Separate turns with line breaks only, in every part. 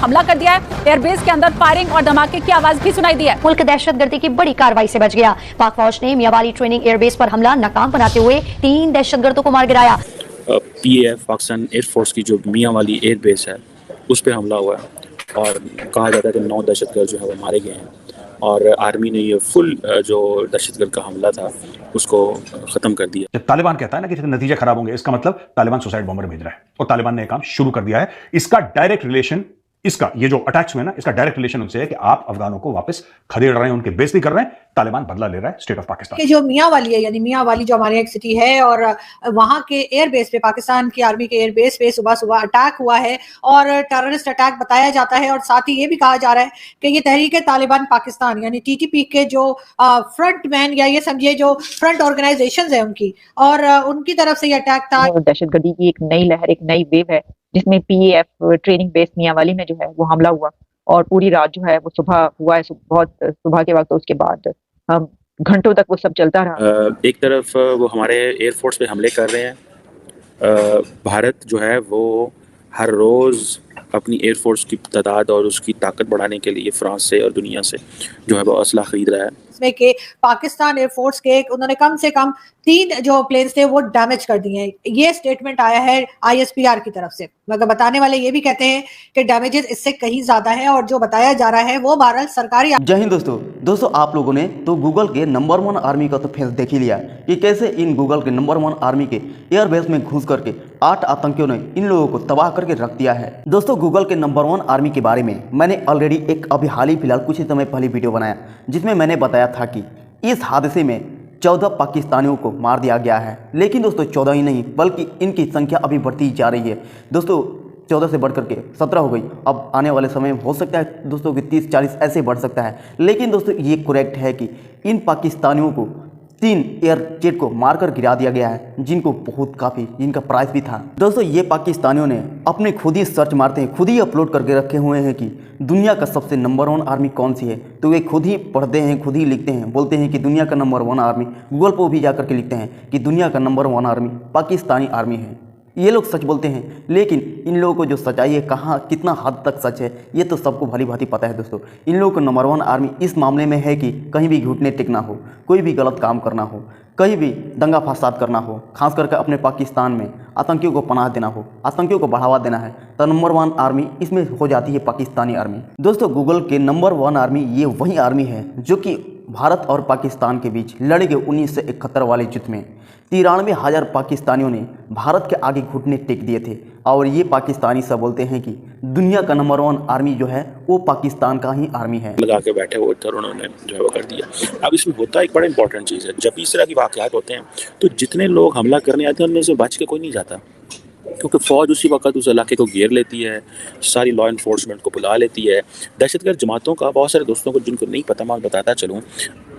हमला कर दिया है। एयरबेस के अंदर फायरिंग और धमाके की आवाज भी सुनाई दी है।
मुल्क दहशतगर्दी की बड़ी कार्रवाई से बच गया। पाक फौज ने मियांवाली ट्रेनिंग एयरबेस पर हमला नाकाम बनाते हुए 3 दहशतगर्दों को मार गिराया।
PAF पाकिस्तान एयरफोर्स की जो मियांवाली एयरबेस है उस पर हमला हुआ है और कहा जाता है कि 9 दहशतगर्द जो है वो मारे गए हैं और आर्मी ने ये फुल जो दहशतगर्द का हमला था उसको ख़त्म कर दिया।
जब तालिबान कहता है ना कि नतीजे खराब होंगे, इसका मतलब तालिबान सुसाइड बॉम्बर भेज रहा है और तालिबान ने यह काम शुरू कर दिया है। इसका डायरेक्ट रिलेशन, इसका ये जो अटैक्स हुए ना, इसका डायरेक्ट रिलेशन उनसे है कि आप अफगानों को वापस खदेड़ रहे हैं, उनके बेइज्जती कर रहे हैं। तालिबान बदला ले रहा है स्टेट ऑफ पाकिस्तान
कि जो मियांवाली है, यानी मियांवाली जो हमारी एक सिटी है और वहां के एयरबेस पे, पाकिस्तान की आर्मी के एयरबेस पे सुबह सुबह अटैक हुआ है और टेररिस्ट अटैक बताया जाता है। और साथ ही ये भी कहा जा रहा है कि ये तहरीक तालिबान पाकिस्तान यानी TTP के जो फ्रंट मैन या ये समझिए जो फ्रंट ऑर्गेनाइजेशन है उनकी, और उनकी तरफ से ये अटैक था।
दहशतगर्दी की एक नई लहर, एक नई वेव है जिसमें PAF ट्रेनिंग बेस मियांवाली में जो है वो हमला हुआ और पूरी रात जो है वो सुबह हुआ है, बहुत सुबह के वक्त। उसके बाद हम घंटों तक वो सब चलता रहा।
एक तरफ वो हमारे एयरफोर्स पे हमले कर रहे हैं। भारत जो है वो हर रोज़ अपनी एयरफोर्स की तादाद और उसकी ताकत बढ़ाने के लिए फ्रांस से और दुनिया से जो है वो असला खरीद रहा है।
इसमें के पाकिस्तान एयरफोर्स के उन्होंने कम से कम 3 जो प्लेन्स थे वो डैमेज कर दिए हैं। ये स्टेटमेंट आया है ISPR की तरफ से, मगर बताने वाले ये भी कहते हैं कि डैमेजेस इससे कहीं ज्यादा है और जो बताया जा रहा है वो बहरहाल सरकारी।
जय हिंद दोस्तों आप लोगों ने तो गूगल के नंबर 1 आर्मी का तो फेस देख ही लिया कि कैसे इन गूगल के नंबर 1 आर्मी के एयरबेस में घुस करके 8 आतंकियों ने इन लोगों को तबाह करके रख दिया है। दोस्तों गूगल के नंबर 1 आर्मी के बारे में मैंने ऑलरेडी एक अभी हाल ही फिलहाल कुछ ही समय पहले वीडियो बनाया जिसमें मैंने बताया था कि इस हादसे में 14 पाकिस्तानियों को मार दिया गया है। लेकिन दोस्तों 14 ही नहीं बल्कि इनकी संख्या अभी बढ़ती जा रही है। दोस्तों 14 से बढ़ करके 17 हो गई। अब आने वाले समय में हो सकता है दोस्तों कि 30-40 ऐसे बढ़ सकता है। लेकिन दोस्तों ये करेक्ट है कि इन पाकिस्तानियों को 3 एयर जेट को मारकर गिरा दिया गया है, जिनको जिनका प्राइस भी था। दोस्तों ये पाकिस्तानियों ने अपने खुद ही सर्च मारते हैं, खुद ही अपलोड करके रखे हुए हैं कि दुनिया का सबसे नंबर 1 आर्मी कौन सी है। तो वे खुद ही पढ़ते हैं, खुद ही लिखते हैं, बोलते हैं कि दुनिया का नंबर 1 आर्मी। गूगल पर भी जाकर के लिखते हैं कि दुनिया का नंबर 1 आर्मी पाकिस्तानी आर्मी है। ये लोग सच बोलते हैं, लेकिन इन लोगों को जो सच्चाई है कहाँ कितना हद तक सच है ये तो सबको भली भांति पता है। दोस्तों इन लोगों को नंबर 1 आर्मी इस मामले में है कि कहीं भी घुटने टेकना हो, कोई भी गलत काम करना हो, कहीं भी दंगा फसाद करना हो, खास करके अपने पाकिस्तान में आतंकियों को पनाह देना हो, आतंकियों को बढ़ावा देना है, तो नंबर 1 आर्मी इसमें हो जाती है पाकिस्तानी आर्मी। दोस्तों गूगल के नंबर 1 आर्मी ये वही आर्मी है जो कि भारत और पाकिस्तान के बीच लड़े गए 1971 वाले युद्ध में 93,000 पाकिस्तानियों ने भारत के आगे घुटने टेक दिए थे। और ये पाकिस्तानी सब बोलते हैं कि दुनिया का नंबर 1 आर्मी जो है वो पाकिस्तान का ही आर्मी है।
लगा के बैठे हुए थे, उन्होंने जो है वो कर दिया। अब इसमें होता है एक बड़ा इंपॉर्टेंट चीज़ है, जब इस तरह की वाक़यात होते हैं तो जितने लोग हमला करने आते हैं उनमें से बच के कोई नहीं जाता, क्योंकि फ़ौज उसी वक्त उस इलाके को घेर लेती है, सारी लॉ इन्फोर्समेंट को बुला लेती है। दहशतगर्द जमातों का बहुत सारे दोस्तों को जिनको नहीं पता, मैं बताता चलूँ,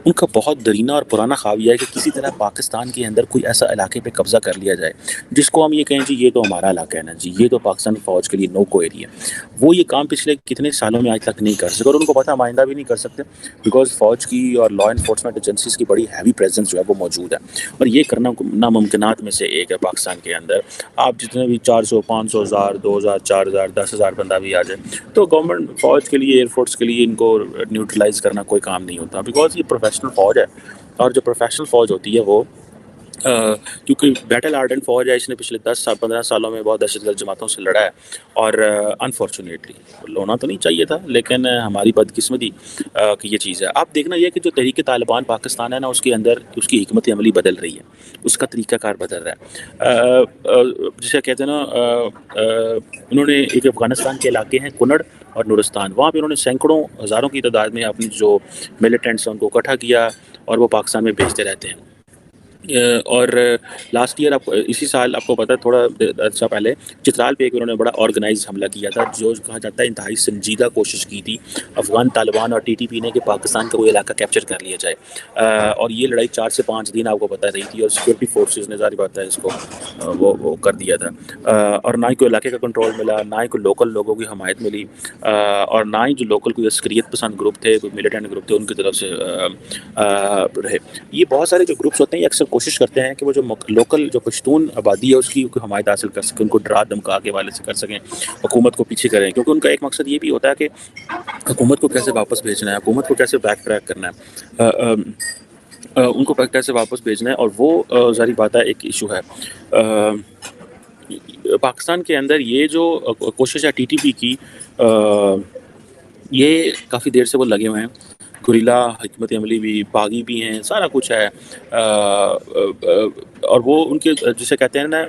उनका बहुत दरीना और पुराना ख्वाब यह है कि किसी तरह पाकिस्तान के अंदर कोई ऐसा इलाके पे कब्ज़ा कर लिया जाए जिसको हम ये कहें जी ये तो हमारा इलाका है ना जी, ये तो पाकिस्तान फ़ौज के लिए नो को एरिया। वो ये काम पिछले कितने सालों में आज तक नहीं कर सके और उनको पता आइंदा भी नहीं कर सकते, बिकॉज फ़ौज की और लॉ इन्फोर्समेंट एजेंसीज़ की बड़ी हैवी प्रेजेंस जो है वो मौजूद है और ये करना नामुमकिनात में से एक है। पाकिस्तान के अंदर आप जितने भी 400, 500, 1000, 2000, 4000, 10,000 बंदा भी आ जाए तो गवर्नमेंट फ़ौज के लिए, एयरफोर्स के लिए इनको न्यूट्रलाइज़ करना कोई काम नहीं होता, बिकॉज ये प्रोफेशनल फ़ौज है। और जो प्रोफेशनल फ़ौज होती है वो क्योंकि बैटल हार्डन फ़ौज है, इसने पिछले 10-15 सालों में बहुत दहशतगर्द जमातों से लड़ा है और अनफॉर्चुनेटली होना तो नहीं चाहिए था, लेकिन हमारी बदकिस्मती कि ये चीज़ है। आप देखना ये कि जो तहरीक तालिबान पाकिस्तान है ना, उसके अंदर उसकी हिकमत अमली बदल रही है, उसका तरीक़ाकार बदल रहा है। जिसे कहते हैं ना, उन्होंने एक अफ़गानिस्तान के इलाके हैं कुनड़ और नूरिस्तान, वहाँ पे उन्होंने सैकड़ों हज़ारों की तादाद में अपनी जो मिलिटेंट्स हैं उनको इकट्ठा किया और वो पाकिस्तान में भेजते रहते हैं। और लास्ट ईयर आप इसी साल आपको पता है थोड़ा अच्छा पहले चित्राल पे एक उन्होंने बड़ा ऑर्गेनाइज हमला किया था, जो कहा जाता है इंतहाई संजीदा कोशिश की थी अफ़गान तालिबान और TTP ने कि पाकिस्तान का कोई इलाका कैप्चर कर लिया जाए। और ये लड़ाई 4 से 5 दिन आपको पता रही थी और सिक्योरिटी फोर्सेस ने जारी बात है इसको वो कर दिया था। और ना ही कोई इलाके का कंट्रोल मिला, ना ही कोई लोकल लोगों की हमायत मिली और ना ही जो लोकल कोई अस्करियत पसंद ग्रुप थे, कोई मिलिटेंट ग्रुप थे, उनकी तरफ से रहे। ये बहुत सारे जो ग्रुप्स होते हैं ये अक्सर कोशिश करते हैं कि वो जो लोकल जो पश्तून आबादी है उसकी हमायत हासिल कर सकें, उनको डरा धमका के वाले से कर सकें, हुकूमत को पीछे करें, क्योंकि उनका एक मकसद ये भी होता है कि हुकूमत को कैसे वापस भेजना है, हुकूमत को कैसे बैक ट्रैक करना है, उनको कैसे वापस भेजना है। और वो ज़ाहिर बात है एक इशू है। पाकिस्तान के अंदर ये जो कोशिश है टीटीपी की, ये काफ़ी देर से वो लगे हुए हैं। गुरिल्ला हिकमत अमली भी, बागी भी हैं, सारा कुछ है। और वो उनके जिसे कहते हैं ना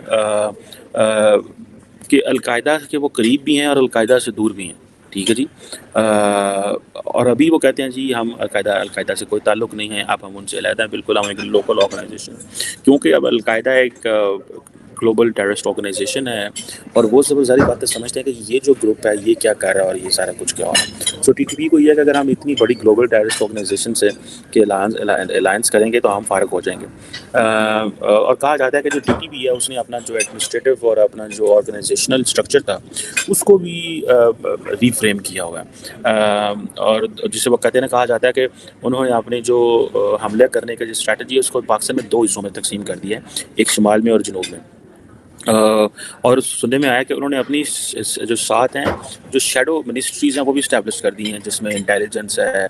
कि अलकायदा के वो करीब भी हैं और अलकायदा से दूर भी हैं। ठीक है जी। और अभी वो कहते हैं जी हम अलकायदा से कोई ताल्लुक़ नहीं है, अब हम उनसे अलहदा हैं, बिल्कुल हम एक लोकल ऑर्गेनाइजेशन, क्योंकि अब अलकायदा एक ग्लोबल टेररिस्ट ऑर्गेनाइजेशन है और वो सब सारी बातें समझते हैं कि ये जो ग्रुप है ये क्या कर रहा है और ये सारा कुछ क्या हो रहा है। सो टीटीपी को ये है कि अगर हम इतनी बड़ी ग्लोबल टेररिस्ट ऑर्गेनाइजेशन से के अलायंस करेंगे तो हम फारग हो जाएंगे। और कहा जाता है कि जो टीटीपी है उसने अपना जो एडमिनिस्ट्रेटिव और अपना जो ऑर्गेनाइजेशनल स्ट्रक्चर था उसको भी रीफ्रेम किया हुआ है। और जिसे वो कहते हैं ना, कहा जाता है कि उन्होंने अपने जो हमले करने का जो स्ट्रैटेजी है उसको पाकिस्तान में 2 हिस्सों में तकसीम कर दिया है, एक शुमाल में और जनूब में। और सुनने में आया कि उन्होंने अपनी जो साथ हैं जो शेडो मिनिस्ट्रीज़ हैं वो भी इस्टेब्लिश कर दी हैं, जिसमें इंटेलिजेंस है,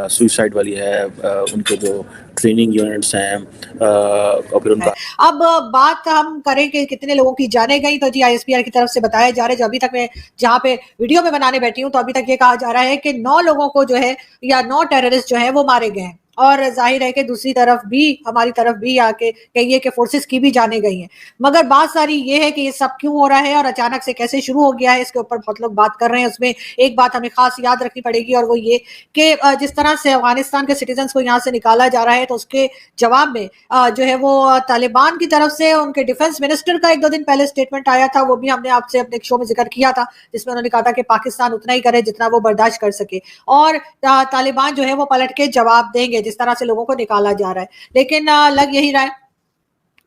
सुसाइड वाली है, उनके जो ट्रेनिंग यूनिट्स हैं, और फिर उनका।
अब बात हम करें कि कितने लोगों की जाने गई, तो जी आईएसपीआर की तरफ से बताया जा रहा है, जो अभी तक मैं जहाँ पे वीडियो में बनाने बैठी हूँ तो अभी तक ये कहा जा रहा है कि 9 लोगों को जो है या 9 टेररिस्ट जो है वो मारे गए हैं। और जाहिर है कि दूसरी तरफ भी, हमारी तरफ भी आके कहिए कि फोर्सेस की भी जाने गई हैं। मगर बात सारी ये है कि ये सब क्यों हो रहा है और अचानक से कैसे शुरू हो गया है, इसके ऊपर बहुत लोग बात कर रहे हैं। उसमें एक बात हमें खास याद रखनी पड़ेगी और वो ये कि जिस तरह से अफगानिस्तान के सिटीजन्स को यहाँ से निकाला जा रहा है, तो उसके जवाब में जो है वो तालिबान की तरफ से उनके डिफेंस मिनिस्टर का 1-2 दिन पहले स्टेटमेंट आया था, वो भी हमने आपसे अपने शो में जिक्र किया था, जिसमें उन्होंने कहा था कि पाकिस्तान उतना ही करे जितना वो बर्दाश्त कर सके और तालिबान जो है वो पलट के जवाब देंगे जिस तरह से लोगों को निकाला जा रहा है। लेकिन लग यही रहा है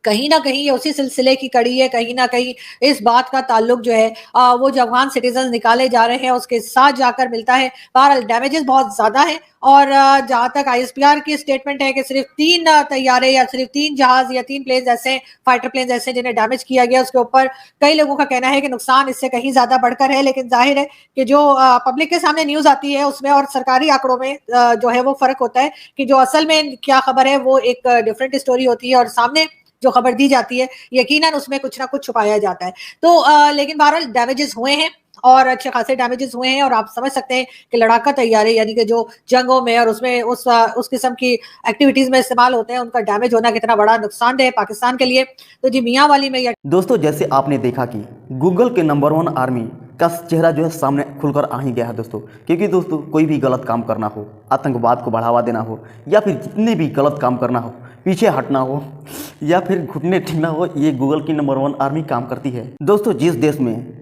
कहीं ना कहीं ये उसी सिलसिले की कड़ी है, कहीं ना कहीं इस बात का ताल्लुक जो है वो जो अफगान सिटीजन निकाले जा रहे हैं उसके साथ जाकर मिलता है। बहरहाल डैमेजेस बहुत ज्यादा है और जहां तक आईएसपीआर की स्टेटमेंट है कि सिर्फ 3 तैयारे या सिर्फ 3 जहाज या 3 प्लेन्स ऐसे, फाइटर प्लेन्स ऐसे जिन्हें डैमेज किया गया, उसके ऊपर कई लोगों का कहना है कि नुकसान इससे कहीं ज्यादा बढ़कर है। लेकिन जाहिर है कि जो पब्लिक के सामने न्यूज आती है उसमें और सरकारी आंकड़ों में जो है वो फर्क होता है कि जो असल में क्या खबर है वो एक डिफरेंट स्टोरी होती है और सामने जो खबर दी जाती है यकीनन उसमें कुछ ना कुछ छुपाया जाता है। तो लेकिन बहरहाल डैमेजेस हुए हैं और अच्छे खासे डैमेजेस हुए हैं और आप समझ सकते हैं कि लड़ाका तैयारे यानी कि जो जंगों में और उसमें उस किस्म की एक्टिविटीज में इस्तेमाल होते हैं, उनका डैमेज होना कितना बड़ा नुकसानदेह है पाकिस्तान के लिए। तो जी मियाँ वाली में
दोस्तों, जैसे आपने देखा कि गूगल के नंबर 1 आर्मी का चेहरा जो है सामने खुलकर आ ही गया है दोस्तों, क्योंकि दोस्तों कोई भी गलत काम करना हो, आतंकवाद को बढ़ावा देना हो या फिर जितने भी गलत काम करना हो, पीछे हटना हो या फिर घुटने टेकना हो, ये गूगल की नंबर 1 आर्मी काम करती है। दोस्तों, जिस देश में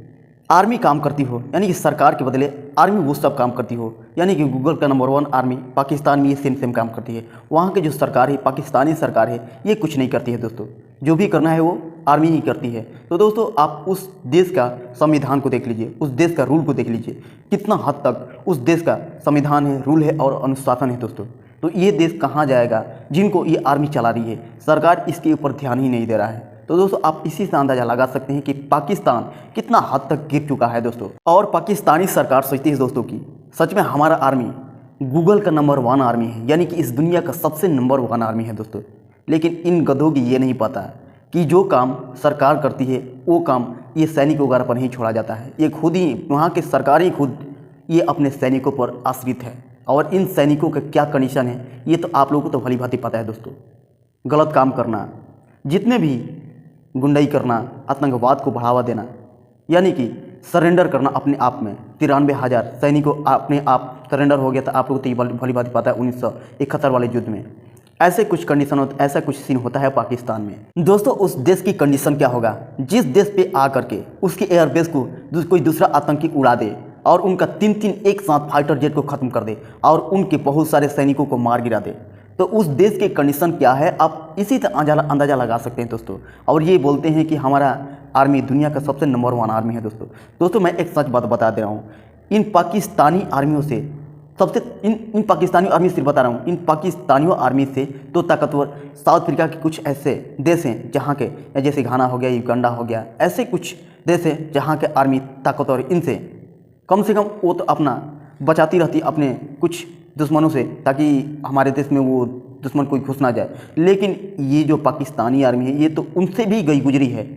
आर्मी काम करती हो यानी कि सरकार के बदले आर्मी वो सब काम करती हो, यानी कि गूगल का नंबर 1 आर्मी पाकिस्तान में ये सेम काम करती है। वहाँ की जो सरकार है, पाकिस्तानी सरकार है, ये कुछ नहीं करती है दोस्तों, जो भी करना है वो आर्मी ही करती है। तो दोस्तों, आप उस देश का संविधान को देख लीजिए, उस देश का रूल को देख लीजिए, कितना हद तक उस देश का संविधान है, रूल है और अनुशासन है दोस्तों। तो ये देश कहाँ जाएगा जिनको ये आर्मी चला रही है, सरकार इसके ऊपर ध्यान ही नहीं दे रहा है। तो दोस्तों, आप इसी से अंदाजा लगा सकते हैं कि पाकिस्तान कितना हद तक गिर चुका है दोस्तों। और पाकिस्तानी सरकार सोचती है दोस्तों कि सच में हमारा आर्मी गूगल का नंबर 1 आर्मी है, यानी कि इस दुनिया का सबसे नंबर 1 आर्मी है दोस्तों। लेकिन इन गधों की ये नहीं पता कि जो काम सरकार करती है वो काम ये सैनिकों वगैरह पर नहीं छोड़ा जाता है। ये खुद ही, वहाँ के सरकार ही खुद ये अपने सैनिकों पर आश्रित है और इन सैनिकों का क्या कंडीशन है ये तो आप लोगों को तो भली भांति पता है दोस्तों। गलत काम करना, जितने भी गुंडाई करना, आतंकवाद को बढ़ावा देना, यानी कि सरेंडर करना अपने आप में। 93,000 सैनिकों अपने आप सरेंडर हो गया था, आप लोगों को तो भली भांति पता है 1971 वाले युद्ध में। ऐसे कुछ कंडीशन होता, ऐसा कुछ सीन होता है पाकिस्तान में। दोस्तों, उस देश की कंडीशन क्या होगा जिस देश पे आ करके उसके एयरबेस को कोई दूसरा आतंकी उड़ा दे और उनका 3-3 एक साथ फाइटर जेट को ख़त्म कर दे और उनके बहुत सारे सैनिकों को मार गिरा दे। तो उस देश की कंडीशन क्या है आप इसी तरह अंदाज़ा लगा सकते हैं दोस्तों। और ये बोलते हैं कि हमारा आर्मी दुनिया का सबसे नंबर 1 आर्मी है दोस्तों। मैं एक सच बात बता दे रहा हूँ, इन पाकिस्तानी आर्मियों से सबसे इन पाकिस्तानी आर्मी से बता रहा हूँ, इन पाकिस्तानियों आर्मी से तो ताकतवर साउथ अफ्रीका के कुछ ऐसे देश हैं जहाँ के, जैसे घाना हो गया, युगांडा हो गया, ऐसे कुछ देश हैं जहाँ के आर्मी ताकतवर, इनसे कम से कम वो तो अपना बचाती रहती अपने कुछ दुश्मनों से, ताकि हमारे देश में वो दुश्मन कोई घुस ना जाए। लेकिन ये जो पाकिस्तानी आर्मी है ये तो उनसे भी गई गुजरी है।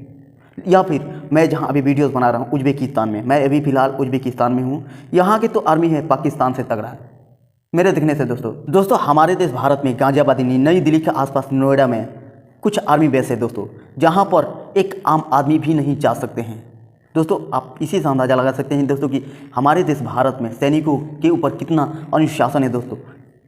या फिर मैं जहाँ अभी वीडियोस बना रहा हूँ उज्बेकिस्तान में, मैं अभी फ़िलहाल उज्बेकिस्तान में हूँ, यहाँ की तो आर्मी है पाकिस्तान से तगड़ा है मेरे दिखने से। दोस्तों हमारे देश भारत में गाज़ियाबाद, नई दिल्ली के आसपास, नोएडा में कुछ आर्मी बेस है दोस्तों, जहाँ पर एक आम आदमी भी नहीं जा सकते हैं। दोस्तों आप इसी से अंदाज़ा लगा सकते हैं दोस्तों कि हमारे देश भारत में सैनिकों के ऊपर कितना अनुशासन है दोस्तों।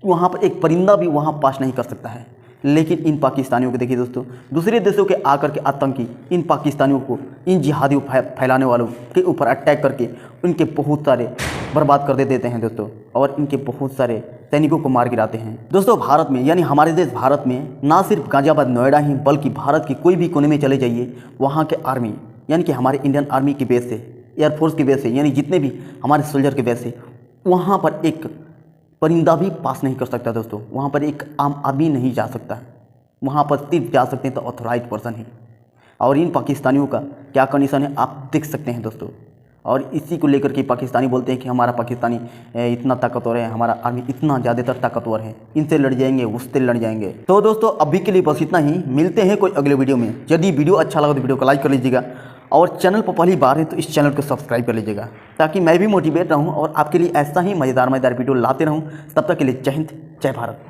वहाँ पर एक परिंदा भी वहाँ पास नहीं कर सकता है। लेकिन इन पाकिस्तानियों को देखिए दोस्तों, दूसरे देशों के आकर के आतंकी इन पाकिस्तानियों को, इन जिहादियों फैलाने वालों के ऊपर अटैक करके उनके बहुत सारे बर्बाद कर देते हैं दोस्तों, और इनके बहुत सारे सैनिकों को मार गिराते हैं। दोस्तों भारत में, यानी हमारे देश भारत में, ना सिर्फ गाज़ियाबाद, नोएडा ही, बल्कि भारत के कोई भी कोने में चले जाइए, वहाँ के आर्मी, यानी कि हमारे इंडियन आर्मी के बेस से, एयरफोर्स के बेस से, यानी जितने भी हमारे सोल्जर के बेस से, वहाँ पर एक परिंदा भी पास नहीं कर सकता दोस्तों। वहाँ पर एक आम आदमी नहीं जा सकता, वहाँ पर सिर्फ जा सकते हैं तो ऑथोराइज पर्सन ही। और इन पाकिस्तानियों का क्या कंडीशन है आप देख सकते हैं दोस्तों। और इसी को लेकर के पाकिस्तानी बोलते हैं कि हमारा पाकिस्तानी इतना ताकतवर है, हमारा आर्मी इतना ज़्यादातर ताकतवर है, इनसे लड़ जाएंगे, उससे लड़ जाएंगे। तो दोस्तों अभी के लिए बस इतना ही, मिलते हैं कोई अगले वीडियो में। यदि वीडियो अच्छा लगा तो वीडियो को लाइक कर लीजिएगा, और चैनल पर पहली बार है तो इस चैनल को सब्सक्राइब कर लीजिएगा, ताकि मैं भी मोटिवेट रहूँ और आपके लिए ऐसा ही मज़ेदार वीडियो लाते रहूँ। तब तक के लिए जय हिंद, जय भारत।